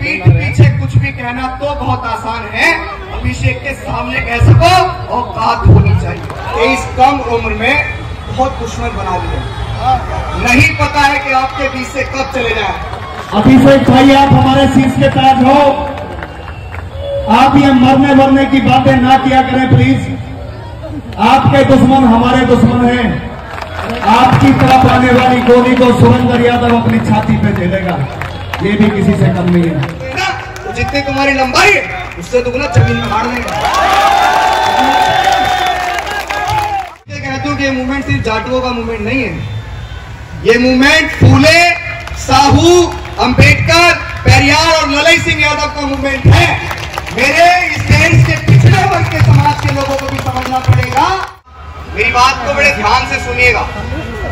पीठ पीछे कुछ भी कहना तो बहुत आसान है, अभिषेक के सामने कह सको औकात होनी चाहिए। इस कम उम्र में बहुत दुश्मन बना दिए, नहीं पता है कि आपके बीच से कब चले जाए। अभिषेक भाई आप हमारे शीश के ताज हो, आप ये मरने मरने की बातें ना किया करें प्लीज। आपके दुश्मन हमारे दुश्मन हैं। आपकी तरफ आने वाली गोली को सुरेंद्र यादव अपनी छाती पे झेलेगा, ये भी किसी से कम नहीं है। तो जितनी तुम्हारी लंबाई है उससे दुगना जमीन में गाड़ देगा। कहता हूं कि ये मूवमेंट सिर्फ जाटुओं का मूवमेंट नहीं है, ये मूवमेंट फूले, साहू, अंबेडकर, पेरियार और ललई सिंह यादव का मूवमेंट है। मेरे इस देश के पिछड़े वर्ग के समाज के लोगों को भी समझना पड़ेगा। मेरी बात को बड़े ध्यान से सुनिएगा,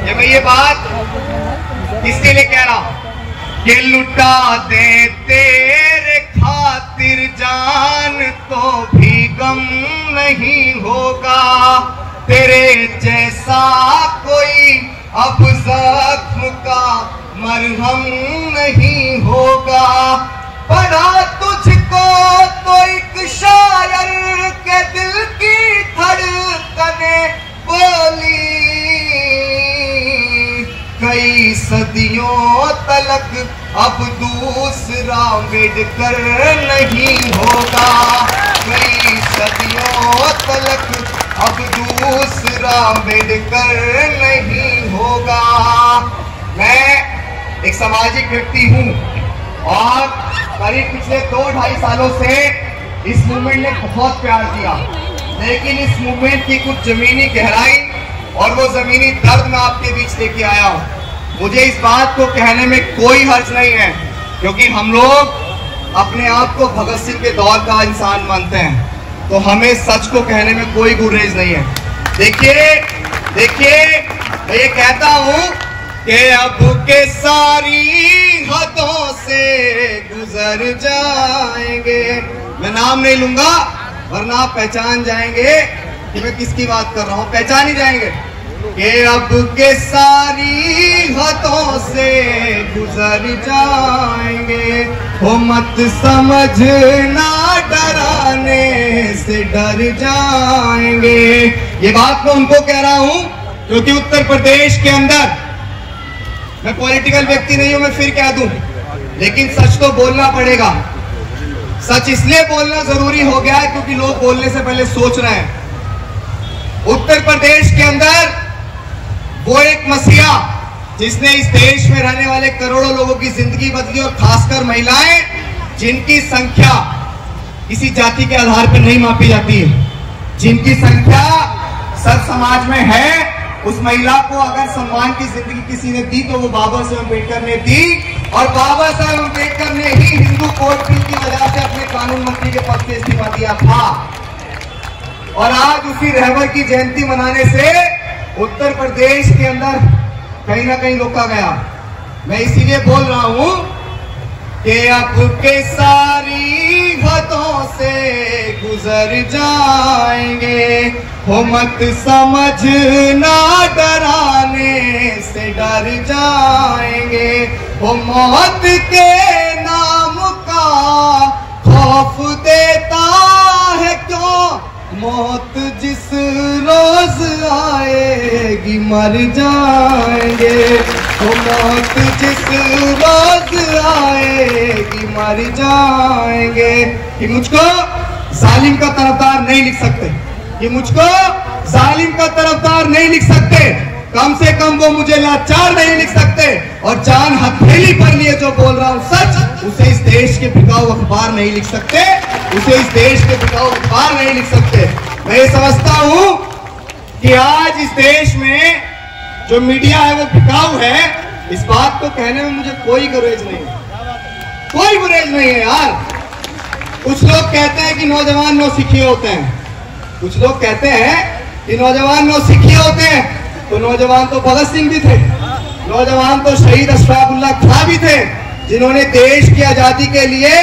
ये मैं ये बात इसके लिए कह रहा हूं कि लुटा दे तेरे खातिर जान तो भी गम नहीं होगा, तेरे जैसा कोई अब जख्म का मरहम नहीं होगा। पढ़ा तुझको तो एक शायर के दिल की धड़कने बोली, कई सदियों तलक अब दूसरा अम्बेडकर नहीं होगा, कई सदियों तलक अब दूसरा अम्बेडकर नहीं होगा। मैं एक सामाजिक व्यक्ति हूं और करीब पिछले 2-2.5 सालों से इस मूवमेंट ने बहुत प्यार दिया, लेकिन इस मूवमेंट की कुछ जमीनी गहराई और वो जमीनी दर्द मैं आपके बीच लेके आया हूं। मुझे इस बात को कहने में कोई हर्ज नहीं है, क्योंकि हम लोग अपने आप को भगत सिंह के दौर का इंसान मानते हैं, तो हमें सच को कहने में कोई गुरेज नहीं है। देखिए मैं ये कहता हूं कि अब के सारी हदों से गुजर जाएंगे, मैं नाम नहीं लूंगा वरना आप पहचान जाएंगे कि मैं किसकी बात कर रहा हूं, पहचान ही जाएंगे कि अब के सारी हदों से गुजर जाएंगे। हो मत समझना डराने से डर जाएंगे। ये बात मैं उनको कह रहा हूं क्योंकि उत्तर प्रदेश के अंदर, मैं पॉलिटिकल व्यक्ति नहीं हूं, मैं फिर कह दूं, लेकिन सच तो बोलना पड़ेगा। सच इसलिए बोलना जरूरी हो गया है क्योंकि लोग बोलने से पहले सोच रहे हैं। उत्तर प्रदेश के अंदर वो एक मसीहा जिसने इस देश में रहने वाले करोड़ों लोगों की जिंदगी बदली, और खासकर महिलाएं जिनकी संख्या किसी जाति के आधार पर नहीं मापी जाती है, जिनकी संख्या सर समाज में है, उस महिला को अगर सम्मान की जिंदगी किसी ने दी तो वो बाबा साहब अम्बेडकर ने दी, और बाबा साहब अम्बेडकर ने ही हिंदू कोड बिल की वजह से अपने कानून मंत्री के पद से इस्तीफा दिया था। और आज उसी रहबर की जयंती मनाने से उत्तर प्रदेश के अंदर कहीं ना कहीं रोका गया। मैं इसीलिए बोल रहा हूं कि अब के सारी हदों से गुजर जाएंगे। हो मत समझना डराने से डर जाएंगे। वो मौत के नाम का खौफ देता है क्यों, मौत जिस रोज आएगी मर जाएंगे। वो मौत जिस रोज आएगी मर जाएंगे। ये मुझको जालिम का तरफदार नहीं लिख सकते, ये मुझको जालिम का तरफदार नहीं लिख सकते, कम से कम वो मुझे लाचार नहीं लिख सकते, और जान हथेली पर लिए जो बोल रहा हूं सच, उसे इस देश के बिकाऊ अखबार नहीं लिख सकते, उसे इस देश के बिकाऊ अखबार नहीं लिख सकते। मैं ये समझता हूं कि आज इस देश में जो मीडिया है वो बिकाऊ है, इस बात को कहने में मुझे कोई गुरेज नहीं है, कोई गुरेज नहीं है यार। कुछ लोग कहते हैं कि नौजवान नौसिखिए होते हैं, कुछ लोग कहते हैं कि नौजवान नौसिखिए होते हैं, तो नौजवान तो भगत सिंह भी थे, नौजवान तो शहीद अशफाक उल्लाह खां भी थे, जिन्होंने देश की आजादी के लिए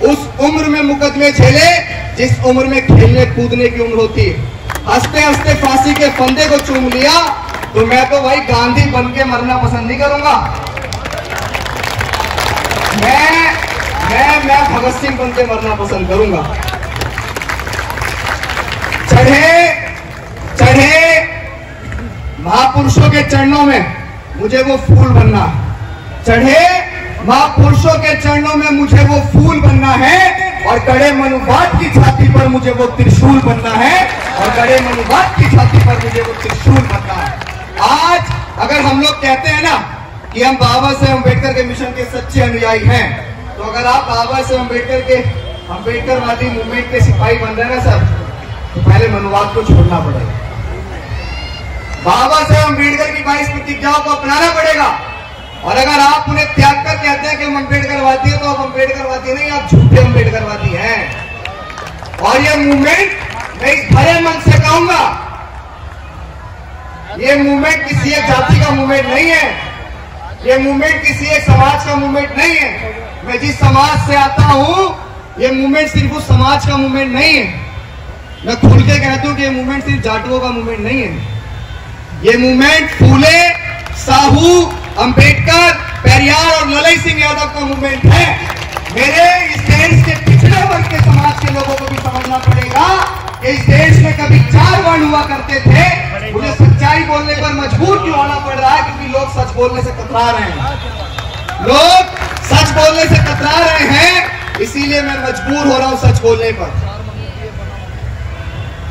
उस उम्र में मुकदमे झेले जिस उम्र में खेलने कूदने की उम्र होती है। हंसते हंसते फांसी के फंदे को चूम लिया, तो मैं तो भाई गांधी बन के मरना पसंद नहीं करूंगा। मैं भगत सिंह बन के मरना पसंद करूंगा। चढ़े महापुरुषों के चरणों में मुझे वो फूल बनना है। चढ़े महापुरुषों के चरणों में मुझे वो फूल बनना है और कड़े मनुवाद की छाती पर मुझे वो त्रिशूल बनना है और कड़े मनुवाद की छाती पर मुझे वो त्रिशूल बनना है। आज अगर हम लोग कहते हैं ना कि हम बाबा साहेब अम्बेडकर के मिशन के सच्चे अनुयायी हैं, तो अगर आप बाबा साहेब अम्बेडकर के अम्बेडकरवादी मूवमेंट के सिपाही बन रहे हैं ना सर, तो पहले मनुवाद को छोड़ना पड़ेगा। बाबा साहेब अम्बेडकर की 22 प्रतिज्ञाओं को अपनाना पड़ेगा। और अगर आप उन्हें त्याग कर कहते हैं कि हम अम्बेडकरवादी है, तो आप अम्बेडकरवादी नहीं, आप झूठे अम्बेडकरवादी हैं। और ये मूवमेंट मैं इस भरे मन से कहूंगा, ये मूवमेंट किसी एक जाति का मूवमेंट नहीं है, ये मूवमेंट किसी एक समाज का मूवमेंट नहीं है। मैं जिस समाज से आता हूं, ये मूवमेंट सिर्फ उस समाज का मूवमेंट नहीं है। मैं खुल के कहता हूं कि ये मूवमेंट सिर्फ जाटुओं का मूवमेंट नहीं है। ये मूवमेंट फूले, साहू, अंबेडकर, पेरियार और ललई सिंह यादव का मूवमेंट है। मेरे इस देश के पिछड़े वर्ग के समाज के लोगों को भी समझना पड़ेगा कि इस देश में कभी 4 वर्ण हुआ करते थे। मुझे सच्चाई बोलने पर मजबूर क्यों होना पड़ रहा है? क्योंकि लोग सच बोलने से कतरा रहे हैं। लोग सच बोलने से कतरा रहे हैं, इसीलिए मैं मजबूर हो रहा हूं सच बोलने पर।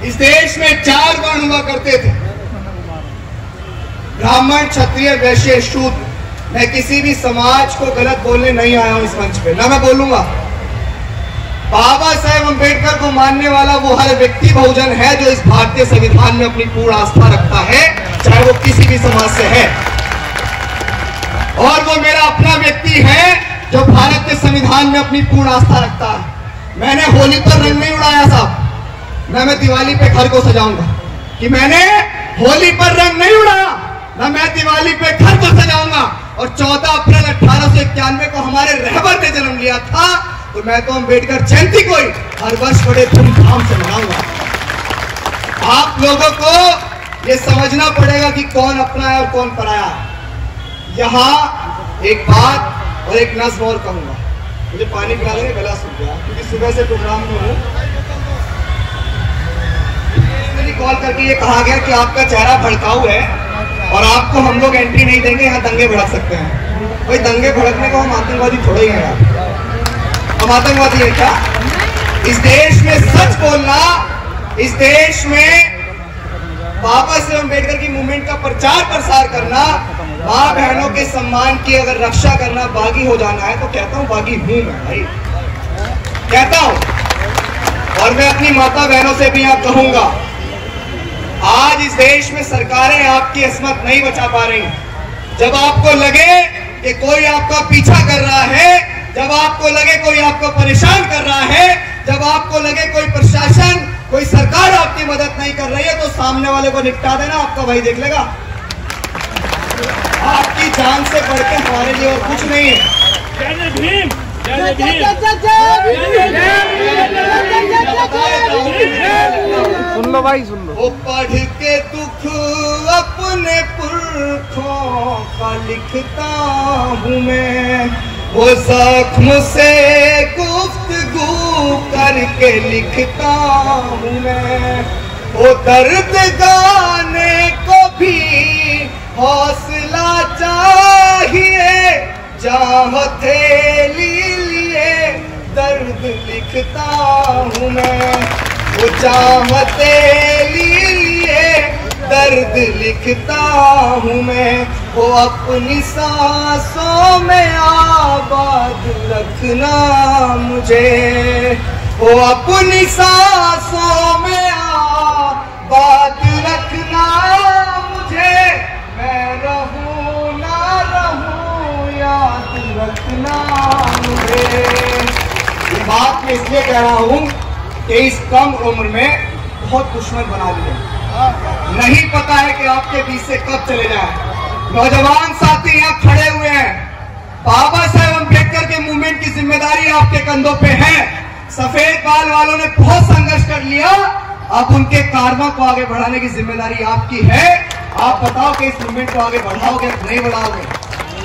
इस देश में 4 वर्ण हुआ करते थे, ब्राह्मण, क्षत्रिय, वैश्य, शूद्र। मैं किसी भी समाज को गलत बोलने नहीं आया हूं इस मंच पे, ना मैं बोलूंगा। बाबा साहेब अम्बेडकर को मानने वाला वो हर व्यक्ति बहुजन है जो इस भारतीय संविधान में अपनी पूर्ण आस्था रखता है, चाहे वो किसी भी समाज से है। और वो मेरा अपना व्यक्ति है जो भारत के संविधान में अपनी पूर्ण आस्था रखता है। मैंने होली पर रंग नहीं उड़ाया साहब, मैं दिवाली पे घर को सजाऊंगा। कि मैंने होली पर रंग नहीं उड़ाया, ना मैं दिवाली पे घर को सजाऊंगा। और 14 अप्रैल 1891 को हमारे रहबर ने जन्म लिया था, तो मैं तो अम्बेडकर जयंती को ही हर वर्ष बड़े धूमधाम से मनाऊंगा। आप लोगों को ये समझना पड़ेगा कि कौन अपना है और कौन पराया है। यहाँ एक बात और एक नज्म और कहूंगा। मुझे पानी पिला देंगे, गला सूख गया, क्योंकि सुबह से प्रोग्राम में हूँ। कॉल करके ये कहा गया कि आपका चेहरा भड़काऊ है और आपको हम लोग एंट्री नहीं देंगे, यहाँ दंगे भड़क सकते हैं। भाई दंगे भड़कने को हम आतंकवादी थोड़े ही हैं यार, हम आतंकवादी है क्या? इस देश में सच बोलना, इस देश में बाबा साहेब अम्बेडकर की मूवमेंट का प्रचार प्रसार करना, माँ बहनों के सम्मान की अगर रक्षा करना, बागी हो जाना है, तो कहता हूँ बागी हूं मैं भाई, कहता हूं। और मैं अपनी माता बहनों से भी यहाँ कहूंगा, आज इस देश में सरकारें आपकी अस्मत नहीं बचा पा रही। जब आपको लगे कि कोई आपका पीछा कर रहा है, जब आपको लगे कोई आपको परेशान कर रहा है, जब आपको लगे कोई प्रशासन, कोई सरकार आपकी मदद नहीं कर रही है, तो सामने वाले को निपटा देना, आपका भाई देख लेगा। आपकी जान से बढ़ के हमारे लिए और कुछ नहीं है। जय भीम, जय भीम। सुन लो भाई, सुन लो। वो पढ़ के दुख अपने पुरखों का लिखता हूँ मैं, वो जख्म से गुफ्तगू करके लिखता हूँ मैं। वो दर्द गाने को भी हौसला चाहिए, जहाँ हथेली लिए दर्द लिखता हूँ मैं। वो चाहते लिए दर्द लिखता हूँ मैं। वो अपनी सांसों में आबाद रखना मुझे, वो अपनी सांसों में आबाद रखना मुझे। मैं रहूं ना रहूं याद रखना मुझे। ये बात मैं इसलिए कह रहा हूँ कि इस कम उम्र में बहुत दुश्मन बना दिए, नहीं पता है कि आपके बीच से कब चले जाए। नौजवान साथी यहाँ खड़े हुए हैं, बाबा साहेब अम्बेडकर के मूवमेंट की जिम्मेदारी आपके कंधों पे है। सफेद बाल वालों ने बहुत संघर्ष कर लिया, अब उनके कारवा को आगे बढ़ाने की जिम्मेदारी आपकी है। आप बताओ कि इस मूवमेंट को आगे बढ़ाओगे नहीं बढ़ाओगे?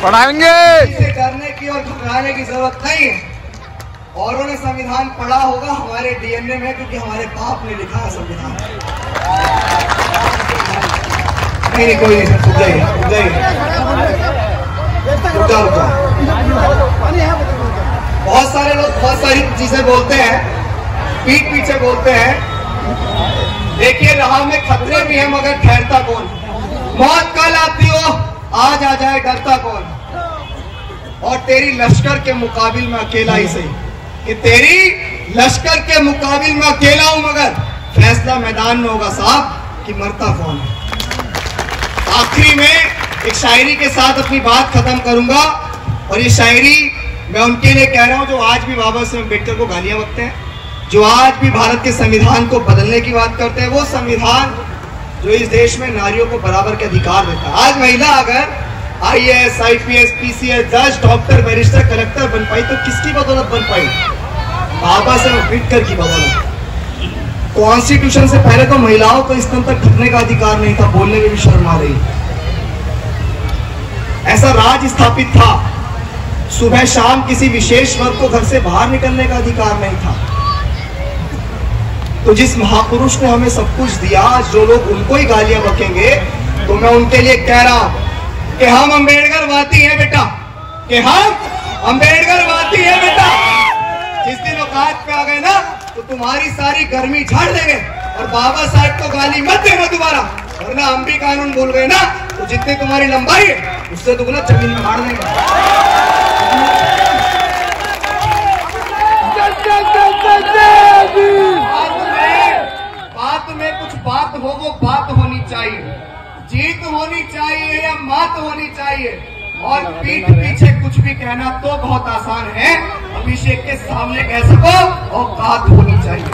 बढ़ाएंगे। इसे डरने की और घबराने की जरूरत नहीं है। औरों ने संविधान पढ़ा होगा, हमारे डीएनए में, क्योंकि हमारे बाप ने लिखा है संविधान। नहीं कोई नहीं, रुक जाइए। बहुत सारे लोग बहुत सारी चीजें बोलते हैं, पीठ पीछे बोलते हैं। देखिए राह में खतरे भी हैं मगर ठहरता कौन। मौत कल आती हो, आज आ जाए डरता कौन। और तेरी लश्कर के मुकाबिल में अकेला ही सही, कि तेरी लश्कर के मुकाबिल में अकेला हूं, मगर फैसला मैदान में होगा साहब कि मरता कौन है। आखिरी में एक शायरी के साथ अपनी बात खत्म करूंगा, और ये शायरी मैं उनके लिए कह रहा हूं जो आज भी बाबा साहेब अम्बेडकर को गालियां बकते हैं, जो आज भी भारत के संविधान को बदलने की बात करते हैं। वो संविधान जो इस देश में नारियों को बराबर के अधिकार देता है। आज महिला अगर IAS, IPS, PCS, जज, डॉक्टर, बैरिस्टर, कलेक्टर बन पाई तो किसकी बदौलत बन पाई? बाबा साहेब अम्बेडकर की बदौलत। कॉन्स्टिट्यूशन से पहले तो महिलाओं को इस तक ढकने का अधिकार नहीं था, बोलने में भी शर्म आ रही। ऐसा राज स्थापित था, सुबह शाम किसी विशेष वर्ग को घर से बाहर निकलने का अधिकार नहीं था। तो जिस महापुरुष ने हमें सब कुछ दिया, जो लोग उनको ही गालियां बकेंगे, तो मैं उनके लिए कह रहा हूं कि हम अम्बेडकर वादी हैं बेटा, कि हम अम्बेडकर वादी हैं बेटा। जिस दिन औकात पे आ गए ना तो तुम्हारी सारी गर्मी झाड़ देंगे, और बाबा साहब को गाली मत देना दोबारा, वरना हम भी कानून भूल गए ना तो जितनी तुम्हारी लंबाई है उससे दुगना जमीन में गाड़ देंगे। बात में कुछ बात हो, वो बात होनी चाहिए, जीत होनी चाहिए या मात होनी चाहिए। और पीठ पीछे कुछ भी कहना तो बहुत आसान है, अभिषेक के सामने कह सको औकात होनी चाहिए।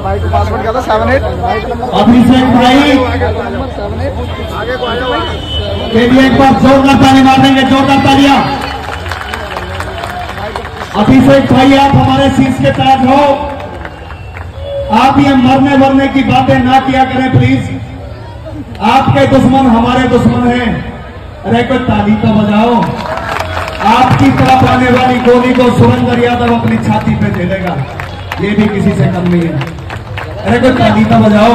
भाई को पासवर्ड क्या था? 78 अभिषेक भाई के लिए एक बार जोरदार ताली मार देंगे, जोरदार तालियां। अभिषेक भाई आप हमारे शीश के ताज हो, आप ये मरने वरने की बातें ना किया करें प्लीज। आपके दुश्मन हमारे दुश्मन हैं। अरे कोई ताली तो बजाओ। आपकी तरफ आने वाली गोली को सुरेंद्र यादव अपनी छाती पे झेलेगा, ये भी किसी से कम नहीं है। अरे कोई ताली तो बजाओ।